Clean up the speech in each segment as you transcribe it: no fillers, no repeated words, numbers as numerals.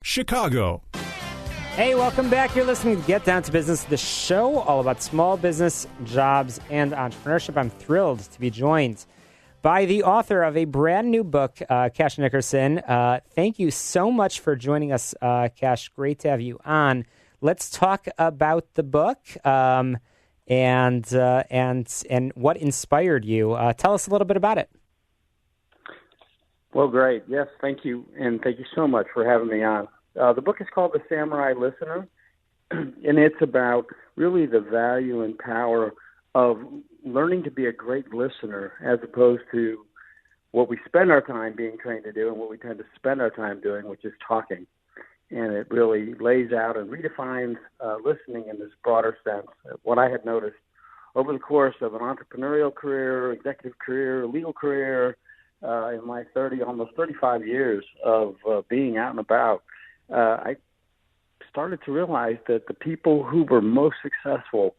Chicago. Hey, welcome back. You're listening to Get Down to Business, the show all about small business, jobs, and entrepreneurship. I'm thrilled to be joined by the author of a brand new book, Cash Nickerson. Thank you so much for joining us, Cash. Great to have you on. Let's talk about the book and what inspired you. Tell us a little bit about it. Well, great. Yes, thank you. And thank you so much for having me on. The book is called The Samurai Listener, and it's about really the value and power of learning to be a great listener as opposed to what we spend our time being trained to do and what we tend to spend our time doing, which is talking. And it really lays out and redefines listening in this broader sense. What I had noticed over the course of an entrepreneurial career, executive career, legal career, in my almost 35 years of being out and about, I started to realize that the people who were most successful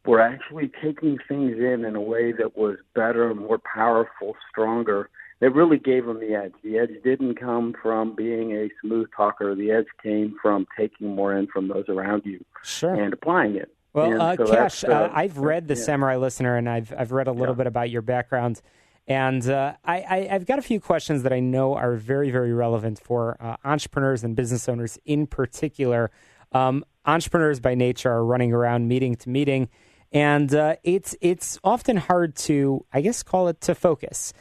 were actually taking things in a way that was better, more powerful, stronger. That really gave them the edge. The edge didn't come from being a smooth talker. The edge came from taking more in from those around you and applying it. Well, so Cash, I've read The Samurai Listener, and I've read a little bit about your background. And I've got a few questions that I know are very, very relevant for entrepreneurs and business owners in particular. Entrepreneurs by nature are running around meeting to meeting, and it's often hard to, I guess, call it to focus.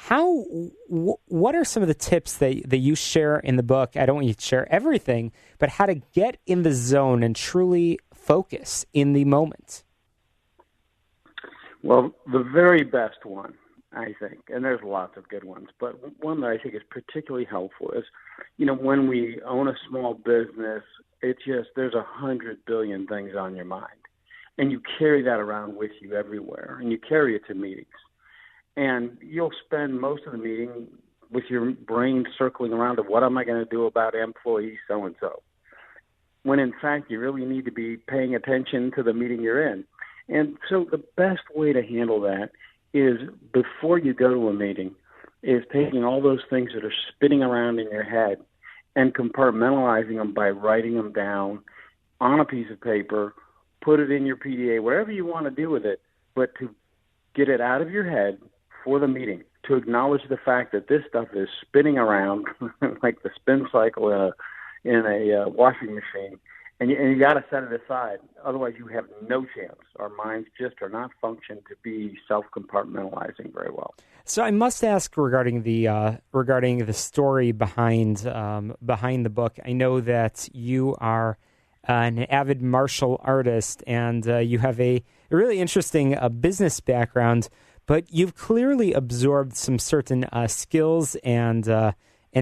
What are some of the tips that you share in the book? I don't want you to share everything, but how to get in the zone and truly focus in the moment. Well, the very best one, I think, and there's lots of good ones, but one that I think is particularly helpful is, when we own a small business, there's 100 billion things on your mind, and you carry that around with you everywhere, and you carry it to meetings, and you'll spend most of the meeting with your brain circling around of what am I going to do about employee so-and-so, when in fact you really need to be paying attention to the meeting you're in. And so the best way to handle that is before you go to a meeting is taking all those things that are spinning around in your head and compartmentalizing them by writing them down on a piece of paper, put it in your PDA, whatever you want to do with it, but to get it out of your head for the meeting, to acknowledge the fact that this stuff is spinning around like the spin cycle in a washing machine. And you got to set it aside. Otherwise, you have no chance. Our minds just are not functioned to be self-compartmentalizing very well. So I must ask regarding the story behind the book. I know that you are an avid martial artist, and you have a really interesting business background. But you've clearly absorbed some certain skills and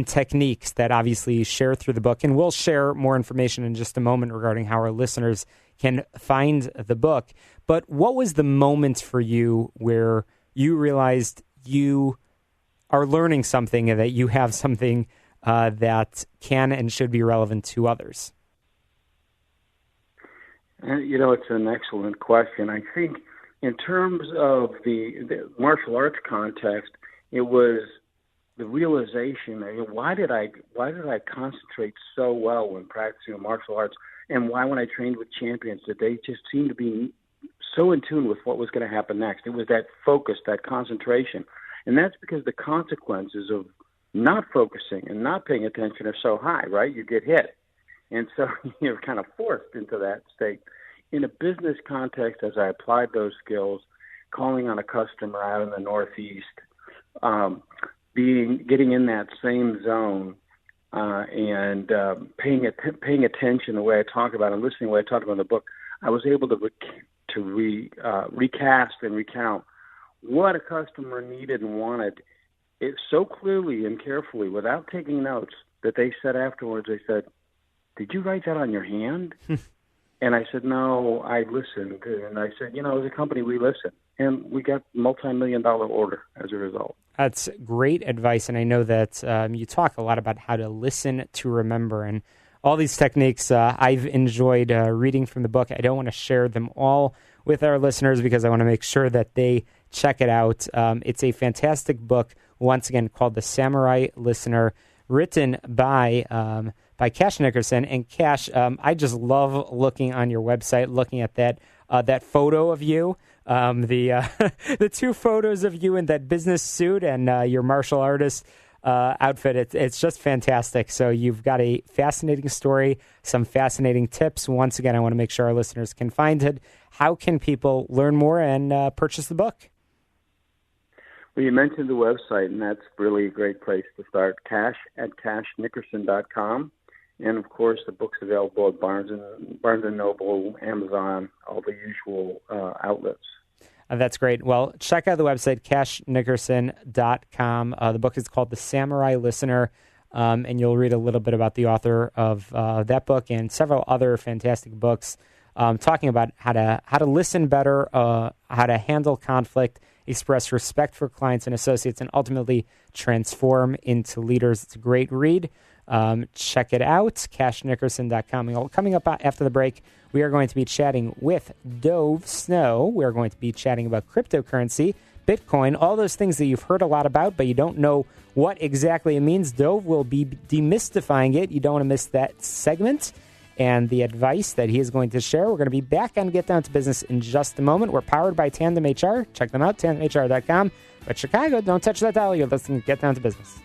techniques that obviously you share through the book. And we'll share more information in just a moment regarding how our listeners can find the book. But what was the moment for you where you realized you are learning something and that you have something that can and should be relevant to others? It's an excellent question. I think in terms of the martial arts context, it was the realization, why did I concentrate so well when practicing martial arts, and why when I trained with champions did they just seem to be so in tune with what was going to happen next? It was that focus, that concentration, and that's because the consequences of not focusing and not paying attention are so high, right? You get hit, and so you're kind of forced into that state. In a business context, as I applied those skills, calling on a customer out in the Northeast, getting in that same zone and paying attention the way I talk about it and listening the way I talk about in the book, I was able to recast and recount what a customer needed and wanted it so clearly and carefully without taking notes that they said afterwards, they said, "Did you write that on your hand?" And I said, "No, I listened." And I said, as a company, we listen. And we got multi-million-dollar order as a result. That's great advice. And I know that you talk a lot about how to listen to remember. And all these techniques I've enjoyed reading from the book. I don't want to share them all with our listeners because I want to make sure that they check it out. It's a fantastic book, once again, called The Samurai Listener, written by by Cash Nickerson. And Cash, I just love looking on your website, looking at that photo of you, the two photos of you in that business suit and your martial artist outfit. It's just fantastic. So you've got a fascinating story, some fascinating tips. Once again, I want to make sure our listeners can find it. How can people learn more and purchase the book? Well, you mentioned the website, and that's really a great place to start, cash@cashnickerson.com. And, of course, the book's available at Barnes & Noble, Amazon, all the usual outlets. That's great. Well, check out the website, cashnickerson.com. The book is called The Samurai Listener, and you'll read a little bit about the author of that book and several other fantastic books talking about how to listen better, how to handle conflict, express respect for clients and associates, and ultimately transform into leaders. It's a great read. Check it out, cashnickerson.com. Coming up after the break, we are going to be chatting with Dove Snow. We are going to be chatting about cryptocurrency, Bitcoin, all those things that you've heard a lot about, but you don't know what exactly it means. Dove will be demystifying it. You don't want to miss that segment and the advice that he is going to share. We're going to be back on Get Down to Business in just a moment. We're powered by Tandem HR. Check them out, tandemhr.com. But Chicago, don't touch that dial. You're listening to Get Down to Business.